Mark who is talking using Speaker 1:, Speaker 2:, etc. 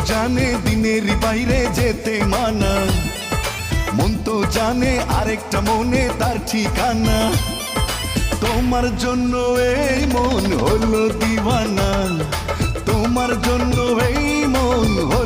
Speaker 1: জানে দিনের বাইরে যেতে মানা, মন তো জানে আরেকটা মনে তার ঠিকানা। তোমার জন্য এই মন হলো দিওয়ানা, তোমার জন্য এই মন হলো